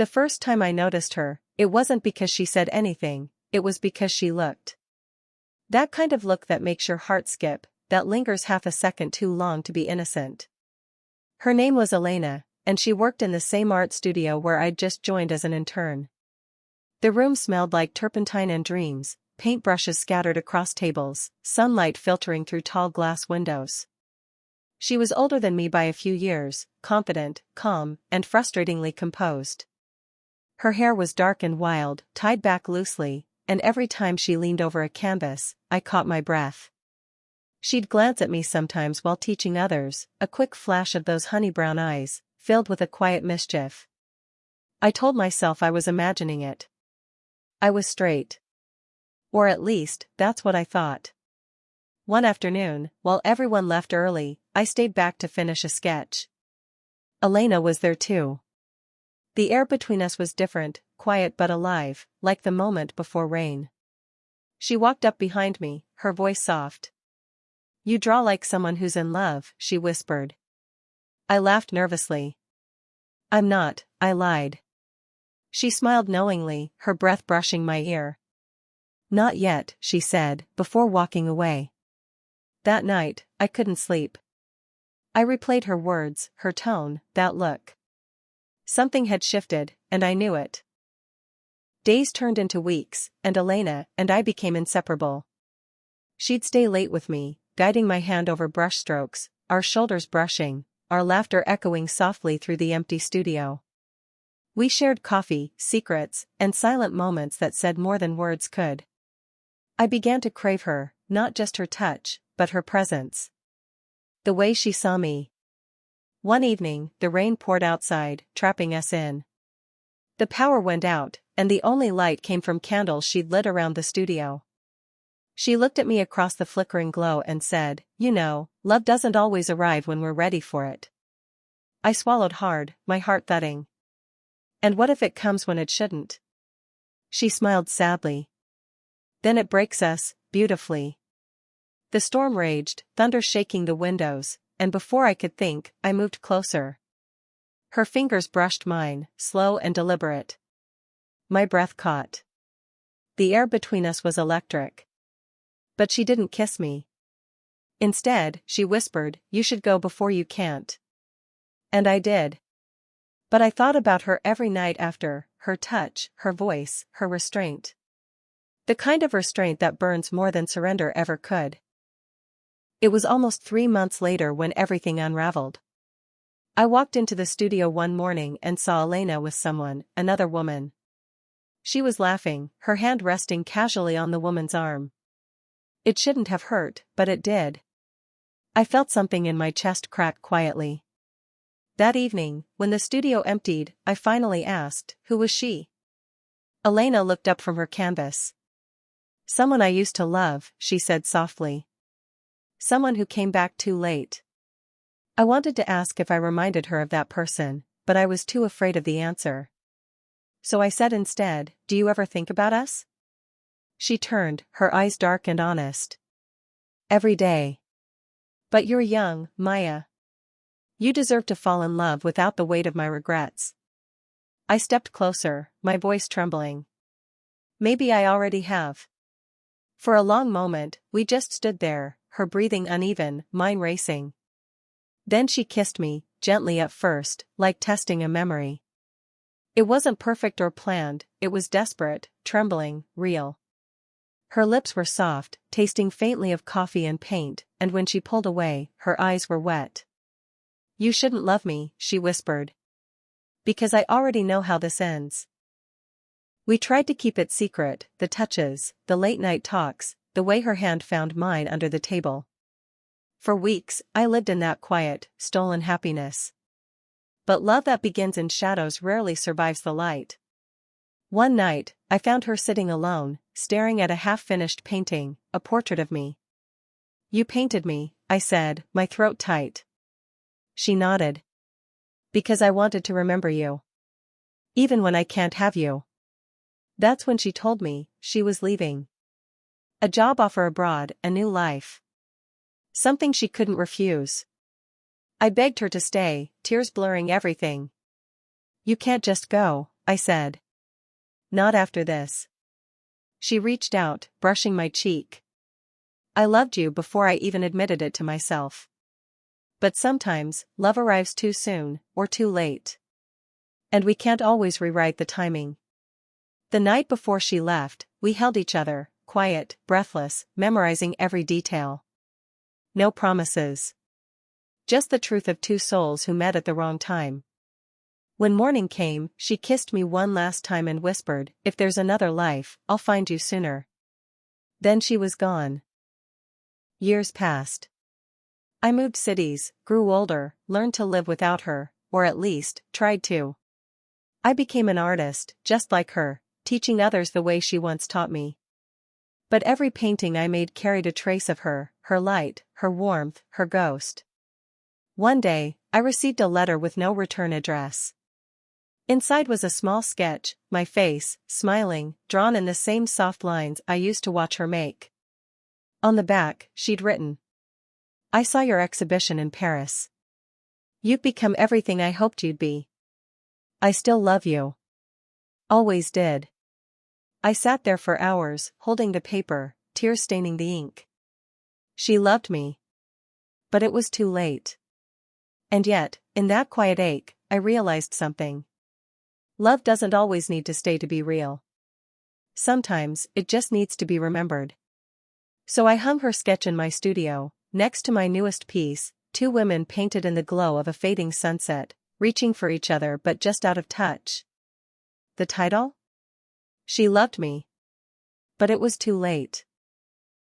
The first time I noticed her, it wasn't because she said anything, it was because she looked. That kind of look that makes your heart skip, that lingers half a second too long to be innocent. Her name was Elena, and she worked in the same art studio where I'd just joined as an intern. The room smelled like turpentine and dreams, paintbrushes scattered across tables, sunlight filtering through tall glass windows. She was older than me by a few years, confident, calm, and frustratingly composed. Her hair was dark and wild, tied back loosely, and every time she leaned over a canvas, I caught my breath. She'd glance at me sometimes while teaching others, a quick flash of those honey-brown eyes, filled with a quiet mischief. I told myself I was imagining it. I was straight. Or at least, that's what I thought. One afternoon, while everyone left early, I stayed back to finish a sketch. Elena was there too. The air between us was different, quiet but alive, like the moment before rain. She walked up behind me, her voice soft. "You draw like someone who's in love," she whispered. I laughed nervously. "I'm not," I lied. She smiled knowingly, her breath brushing my ear. "Not yet," she said, before walking away. That night, I couldn't sleep. I replayed her words, her tone, that look. Something had shifted, and I knew it. Days turned into weeks, and Elena and I became inseparable. She'd stay late with me, guiding my hand over brushstrokes, our shoulders brushing, our laughter echoing softly through the empty studio. We shared coffee, secrets, and silent moments that said more than words could. I began to crave her, not just her touch, but her presence. The way she saw me. One evening, the rain poured outside, trapping us in. The power went out, and the only light came from candles she'd lit around the studio. She looked at me across the flickering glow and said, "You know, love doesn't always arrive when we're ready for it." I swallowed hard, my heart thudding. "And what if it comes when it shouldn't?" She smiled sadly. "Then it breaks us, beautifully." The storm raged, thunder shaking the windows, and before I could think, I moved closer. Her fingers brushed mine, slow and deliberate. My breath caught. The air between us was electric. But she didn't kiss me. Instead, she whispered, "You should go before you can't." And I did. But I thought about her every night after, her touch, her voice, her restraint. The kind of restraint that burns more than surrender ever could. It was almost 3 months later when everything unraveled. I walked into the studio one morning and saw Elena with someone, another woman. She was laughing, her hand resting casually on the woman's arm. It shouldn't have hurt, but it did. I felt something in my chest crack quietly. That evening, when the studio emptied, I finally asked, "Who was she?" Elena looked up from her canvas. "Someone I used to love," she said softly. "Someone who came back too late." I wanted to ask if I reminded her of that person, but I was too afraid of the answer. So I said instead, "Do you ever think about us?" She turned, her eyes dark and honest. "Every day. But you're young, Maya. You deserve to fall in love without the weight of my regrets." I stepped closer, my voice trembling. "Maybe I already have." For a long moment, we just stood there, her breathing uneven, mine racing. Then she kissed me, gently at first, like testing a memory. It wasn't perfect or planned, it was desperate, trembling, real. Her lips were soft, tasting faintly of coffee and paint, and when she pulled away, her eyes were wet. "You shouldn't love me," she whispered. "Because I already know how this ends." We tried to keep it secret, the touches, the late-night talks, the way her hand found mine under the table. For weeks, I lived in that quiet, stolen happiness. But love that begins in shadows rarely survives the light. One night, I found her sitting alone, staring at a half-finished painting, a portrait of me. "You painted me," I said, my throat tight. She nodded. "Because I wanted to remember you. Even when I can't have you." That's when she told me, she was leaving. A job offer abroad, a new life. Something she couldn't refuse. I begged her to stay, tears blurring everything. "You can't just go," I said. Not after this. She reached out, brushing my cheek. I loved you before I even admitted it to myself. But sometimes, love arrives too soon, or too late. And we can't always rewrite the timing. The night before she left, we held each other, quiet, breathless, memorizing every detail. No promises. Just the truth of two souls who met at the wrong time. When morning came, she kissed me one last time and whispered, "If there's another life, I'll find you sooner." Then she was gone. Years passed. I moved cities, grew older, learned to live without her, or at least, tried to. I became an artist, just like her, teaching others the way she once taught me. But every painting I made carried a trace of her, her light, her warmth, her ghost. One day, I received a letter with no return address. Inside was a small sketch, my face, smiling, drawn in the same soft lines I used to watch her make. On the back, she'd written, "I saw your exhibition in Paris. You've become everything I hoped you'd be. I still love you. Always did." I sat there for hours, holding the paper, tears staining the ink. She loved me. But it was too late. And yet, in that quiet ache, I realized something. Love doesn't always need to stay to be real. Sometimes, it just needs to be remembered. So I hung her sketch in my studio, next to my newest piece, two women painted in the glow of a fading sunset, reaching for each other but just out of touch. The title? She loved me. But it was too late.